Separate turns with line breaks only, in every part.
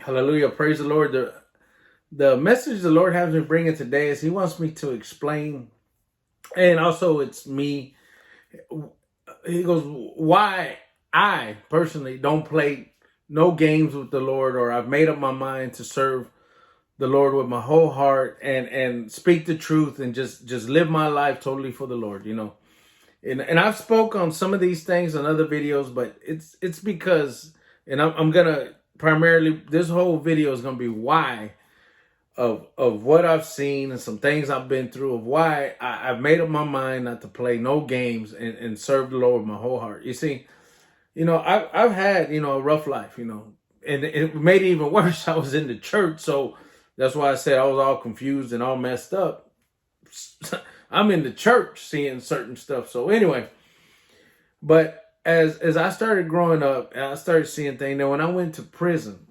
Hallelujah. Praise the Lord. The message the Lord has me bringing today is He wants me to explain, and also it's me. He goes, why I personally don't play no games with the Lord, or I've made up my mind to serve the Lord with my whole heart and speak the truth and just live my life totally for the Lord, And I've spoke on some of these things on other videos, but it's because, and I'm gonna primarily, this whole video is gonna be why of what I've seen and some things I've been through, of why I've made up my mind not to play no games and serve the Lord with my whole heart. You see, I've had, a rough life, and it made it even worse. I was in the church, so that's why I said I was all confused and all messed up. I'm in the church seeing certain stuff. So anyway, but as I started growing up, I started seeing things. Now, when I went to prison,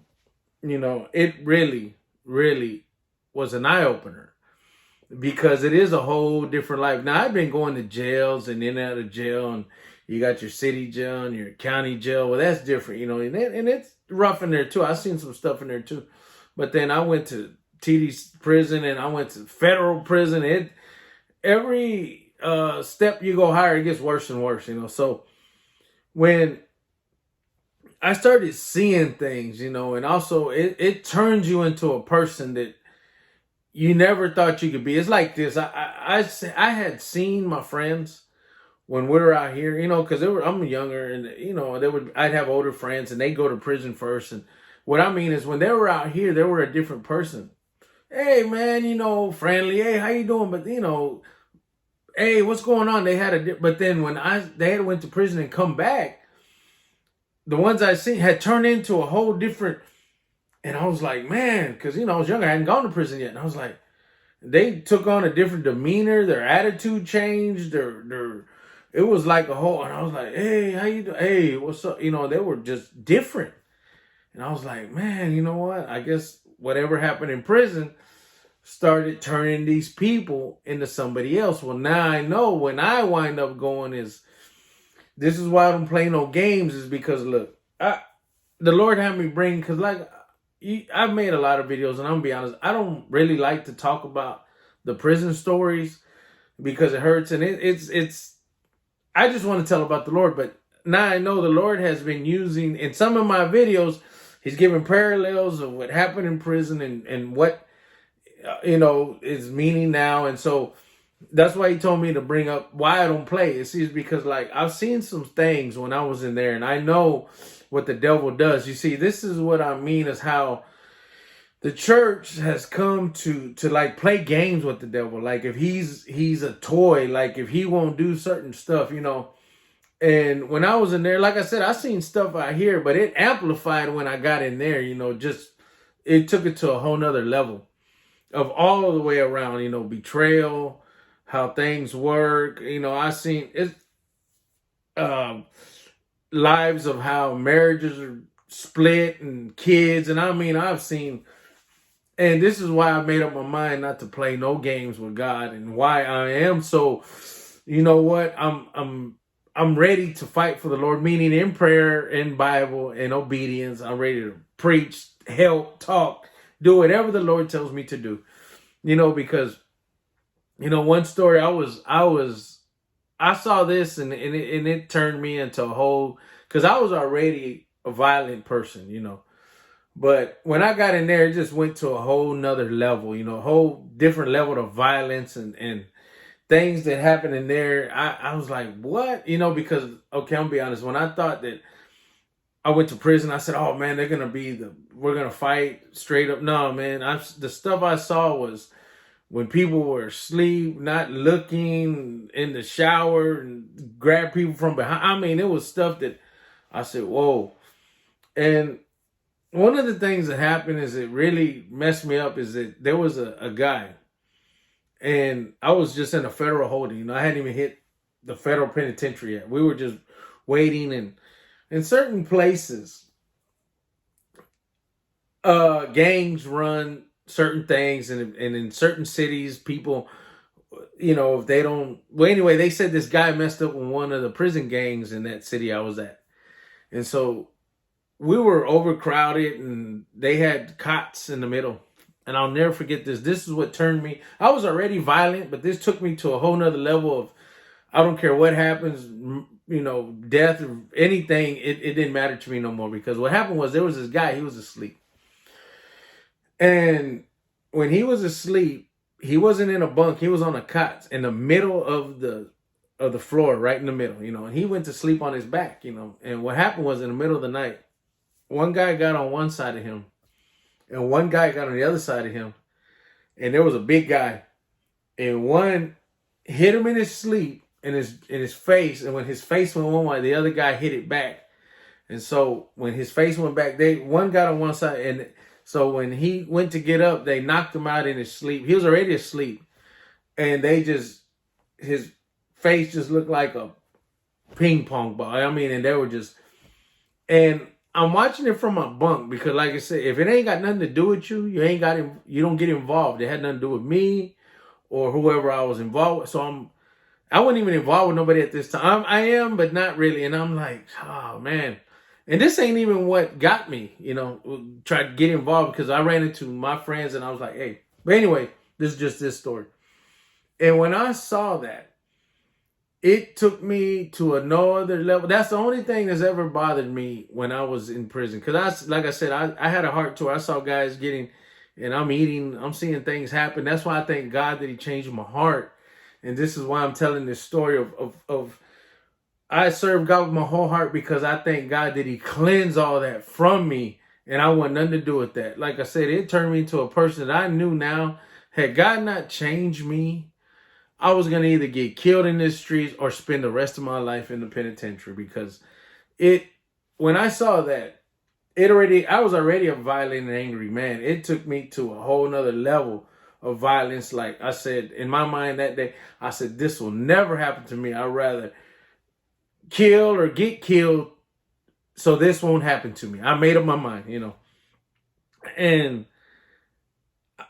it really, really was an eye opener because it is a whole different life. Now, I've been going to jails and in and out of jail, and you got your city jail and your county jail. Well, that's different, and it's rough in there too. I've seen some stuff in there too. But then I went to TD's prison and I went to federal prison. Every step you go higher, it gets worse and worse, So when I started seeing things, and also it turns you into a person that you never thought you could be. It's like this. I had seen my friends when we were out here, because I'm younger, and I'd have older friends, and they go to prison first. And what I mean is, when they were out here, they were a different person. Hey man, friendly. Hey, how you doing? But hey, what's going on? They had but then when they had went to prison and come back, the ones I seen had turned into a whole different. And I was like, man, because I was younger, I hadn't gone to prison yet, and I was like, they took on a different demeanor, their attitude changed, their it was like a whole. And I was like, hey, how you doing? Hey, what's up? They were just different, and I was like, man, you know what? I guess whatever happened in prison started turning these people into somebody else. Well, now I know when I wind up going this is why I don't play no games, is because look, the Lord had me bring, because I've made a lot of videos, and I'm gonna be honest, I don't really like to talk about the prison stories because it hurts, and it's I just want to tell about the Lord. But now I know the Lord has been using in some of my videos, He's giving parallels of what happened in prison and what is meaning now. And so that's why He told me to bring up why I don't play. It's because I've seen some things when I was in there, and I know what the devil does. You see, this is what I mean, is how the church has come to play games with the devil. Like if he's a toy, like if he won't do certain stuff, And when I was in there, like I said, I seen stuff out here, but it amplified when I got in there, just it took it to a whole nother level of all the way around, betrayal, how things work. I seen it, lives of how marriages are split and kids. And I mean, I've seen, and this is why I made up my mind not to play no games with God, and why I am so, what, I'm ready to fight for the Lord, meaning in prayer, in Bible, in obedience. I'm ready to preach, help, talk, do whatever the Lord tells me to do. Because one story, I saw this, and it turned me into a whole, because I was already a violent person. But when I got in there, it just went to a whole nother level, a whole different level of violence and things that happened in there. I was like, what? Because, okay, I'm gonna be honest, when I thought that I went to prison, I said, oh man, we're gonna fight straight up. No, man, the stuff I saw was when people were asleep, not looking, in the shower, and grab people from behind. I mean, it was stuff that I said, whoa. And one of the things that happened is it really messed me up, is that there was a guy, and I was just in a federal holding. I hadn't even hit the federal penitentiary yet. We were just waiting, and in certain places, gangs run certain things, and in certain cities, people, if they don't, well, anyway, they said this guy messed up with one of the prison gangs in that city I was at. And so we were overcrowded and they had cots in the middle. And I'll never forget this. This is what turned me. I was already violent, but this took me to a whole nother level of I don't care what happens, death or anything. It didn't matter to me no more because what happened was there was this guy, he was asleep. And when he was asleep, he wasn't in a bunk. He was on a cot in the middle of the floor, right in the middle, and he went to sleep on his back, And what happened was in the middle of the night, one guy got on one side of him and one guy got on the other side of him. And there was a big guy. And one hit him in his sleep in his face. And when his face went one way, the other guy hit it back. And so when his face went back, one got on one side. And so when he went to get up, they knocked him out in his sleep. He was already asleep. And his face just looked like a ping pong ball. I mean, and they were just, and I'm watching it from my bunk because, like I said, if it ain't got nothing to do with you, you don't get involved. It had nothing to do with me or whoever I was involved with. So I wasn't even involved with nobody at this time. I am, but not really. And I'm like, oh man. And this ain't even what got me, try to get involved because I ran into my friends and I was like, hey. But anyway, this is just this story. And when I saw that, it took me to another level. That's the only thing that's ever bothered me when I was in prison. Because like I said, I had a heart tour. I saw guys getting, and I'm seeing things happen. That's why I thank God that he changed my heart. And this is why I'm telling this story of I serve God with my whole heart because I thank God that he cleansed all that from me. And I want nothing to do with that. Like I said, it turned me into a person that I knew now. Had God not changed me, I was going to either get killed in the streets or spend the rest of my life in the penitentiary because when I saw that, I was already a violent and angry man. It took me to a whole nother level of violence. Like I said, in my mind that day, I said, this will never happen to me. I'd rather kill or get killed so this won't happen to me. I made up my mind, And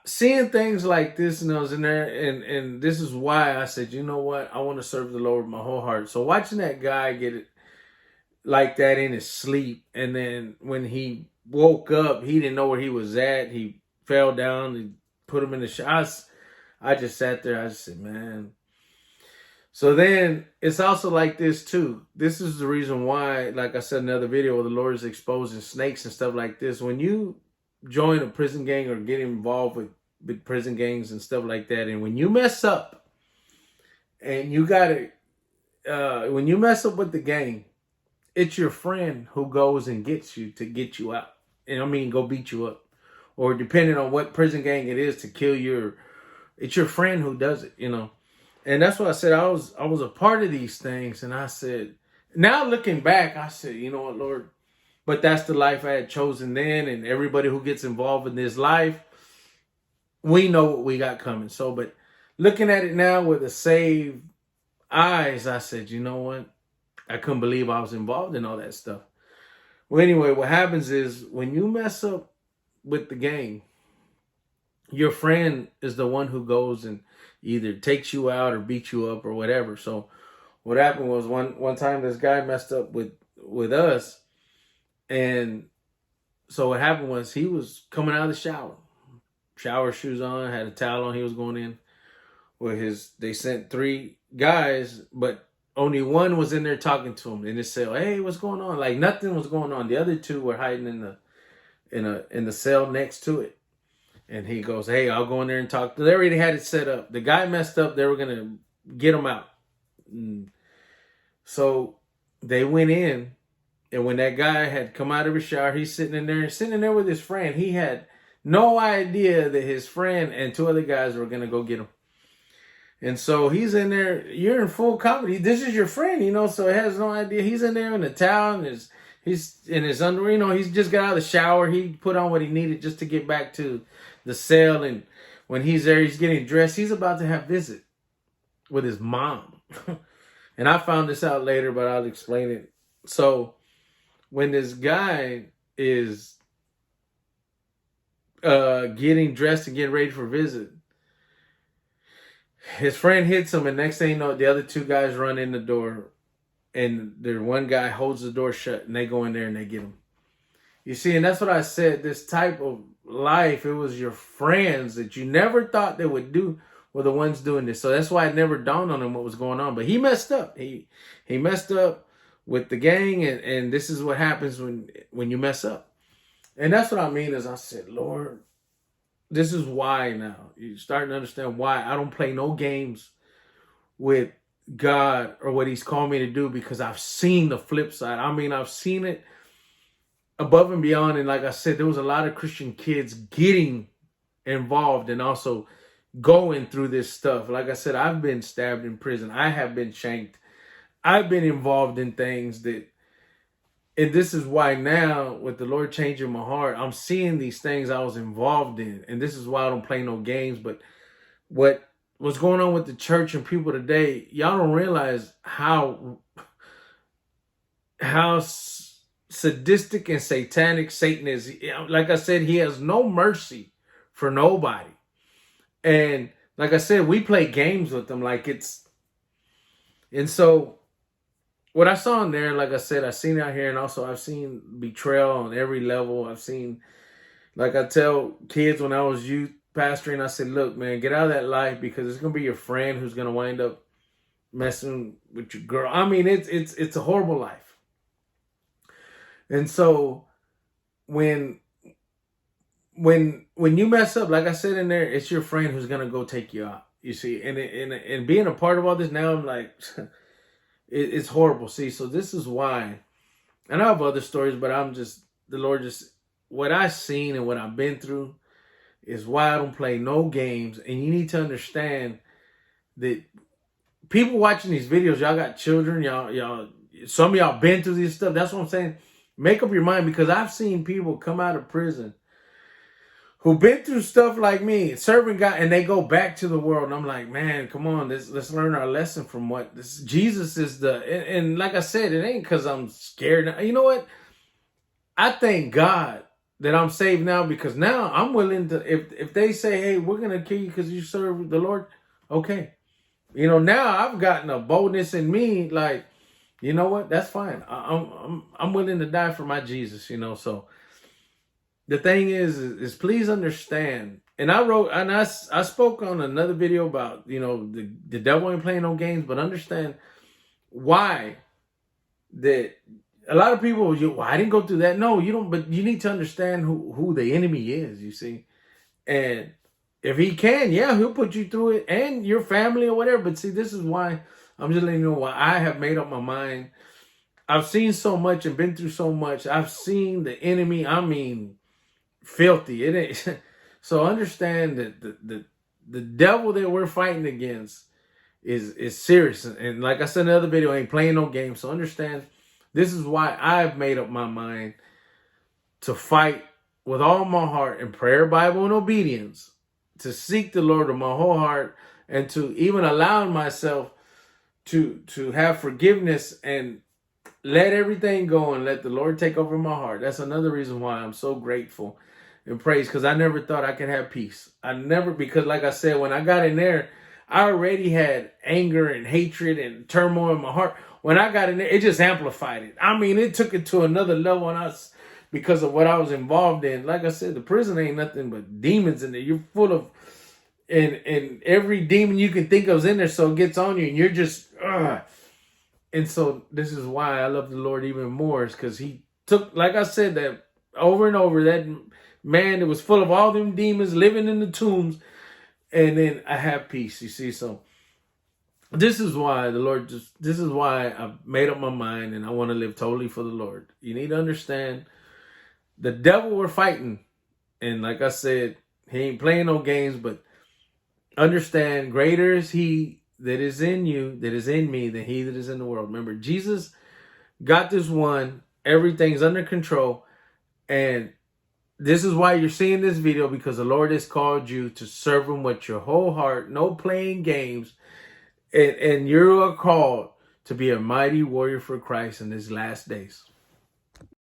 seeing things like this, and I was in there, and this is why I said, you know what, I want to serve the Lord with my whole heart. So watching that guy get it like that in his sleep, and then when he woke up, he didn't know where he was at. He fell down, and put him in the shower. I just sat there. I just said, man. So then it's also like this too. This is the reason why, like I said in another video, where the Lord is exposing snakes and stuff like this. When you join a prison gang or get involved with prison gangs and stuff like that, and when you mess up and when you mess up with the gang, it's your friend who goes and gets you to get you out. And go beat you up. Or depending on what prison gang it is to kill it's your friend who does it, And that's why I said I was a part of these things. And I said, now looking back, I said, you know what, Lord, but that's the life I had chosen then. And everybody who gets involved in this life, we know what we got coming. So, but looking at it now with a saved eyes, I said, you know what? I couldn't believe I was involved in all that stuff. Well, anyway, what happens is when you mess up with the gang, your friend is the one who goes and either takes you out or beats you up or whatever. So what happened was one time this guy messed up with us. And so what happened was he was coming out of the shower shoes on, had a towel on. He was going in they sent 3 guys, but only one was in there talking to him in his cell. Hey, what's going on? Like nothing was going on. The other 2 were hiding in the cell next to it. And he goes, hey, I'll go in there and talk. They already had it set up. The guy messed up. They were going to get him out. So they went in. And when that guy had come out of his shower, he's sitting in there with his friend. He had no idea that his friend and 2 other guys were going to go get him. And so he's in there. You're in full comedy. This is your friend, so he has no idea. He's in there in a towel and he's in his underwear. He's just got out of the shower. He put on what he needed just to get back to the cell. And when he's there, he's getting dressed. He's about to have visit with his mom. And I found this out later, but I'll explain it. So when this guy is getting dressed and getting ready for visit, his friend hits him, and next thing you know, the other 2 guys run in the door, and the one guy holds the door shut, and they go in there and they get him. You see, and that's what I said. This type of life, it was your friends that you never thought they would do were the ones doing this. So that's why it never dawned on him what was going on. But he messed up. He messed up with the gang, and this is what happens when you mess up. And that's what I mean is I said, Lord, this is why now. You're starting to understand why I don't play no games with God or what he's called me to do, because I've seen the flip side. I mean, I've seen it above and beyond. And like I said, there was a lot of Christian kids getting involved and also going through this stuff. Like I said, I've been stabbed in prison. I have been shanked. I've been involved in things that, and this is why now with the Lord changing my heart, I'm seeing these things I was involved in. And this is why I don't play no games. But what's going on with the church and people today, y'all don't realize how sadistic and satanic Satan is. Like I said, he has no mercy for nobody. And like I said, we play games with them like it's, and so what I saw in there, like I said, I've seen it out here, and also I've seen betrayal on every level. I've seen, like I tell kids when I was youth pastoring, I said, look, man, get out of that life, because it's going to be your friend who's going to wind up messing with your girl. I mean, it's a horrible life. And so when you mess up, like I said in there, it's your friend who's going to go take you out. You see, and being a part of all this now, I'm like, it's horrible. See, so this is why, and I have other stories, but the Lord just, what I've seen and what I've been through is why I don't play no games. And you need to understand that people watching these videos, y'all got children, y'all, some of y'all been through this stuff. That's what I'm saying. Make up your mind, because I've seen people come out of prison who've been through stuff like me, serving God, and they go back to the world. And I'm like, man, come on, let's learn our lesson from what this Jesus is and like I said, it ain't because I'm scared. You know what? I thank God that I'm saved now, because now I'm willing to, if they say, hey, we're going to kill you because you serve the Lord, okay. You know, now I've gotten a boldness in me, like, you know what? That's fine. I'm willing to die for my Jesus, you know. So the thing is please understand. And I spoke on another video about, you know, the devil ain't playing no games, but understand why that a lot of people, well, I didn't go through that. No, you don't, but you need to understand who the enemy is, you see. And if he can, yeah, he'll put you through it and your family or whatever. But see, this is why I'm just letting you know why I have made up my mind. I've seen so much and been through so much. I've seen the enemy, I mean, filthy. It ain't. So understand that the devil that we're fighting against is serious. And like I said in the other video, I ain't playing no games. So understand, this is why I've made up my mind to fight with all my heart in prayer, Bible, and obedience, to seek the Lord with my whole heart, and to even allow myself to have forgiveness and let everything go and let the Lord take over my heart. That's another reason why I'm so grateful and praise, because I never thought I could have peace. Because like I said, when I got in there, I already had anger and hatred and turmoil in my heart. When I got in there, it just amplified it. I mean, it took it to another level on us because of what I was involved in. Like I said, the prison ain't nothing but demons in there. You're full of, and every demon you can think of is in there, so it gets on you, and you're just, And so this is why I love the Lord even more, is because he took, like I said, that over and over, that man that was full of all them demons living in the tombs, and then I have peace, you see. So this is why this is why I've made up my mind, and I want to live totally for the Lord. You need to understand the devil we're fighting. And like I said, he ain't playing no games, but understand, greater is he that is in you, that is in me, than he that is in the world. Remember, Jesus got this one. Everything's under control. And this is why you're seeing this video, because the Lord has called you to serve him with your whole heart, no playing games. And you are called to be a mighty warrior for Christ in these last days.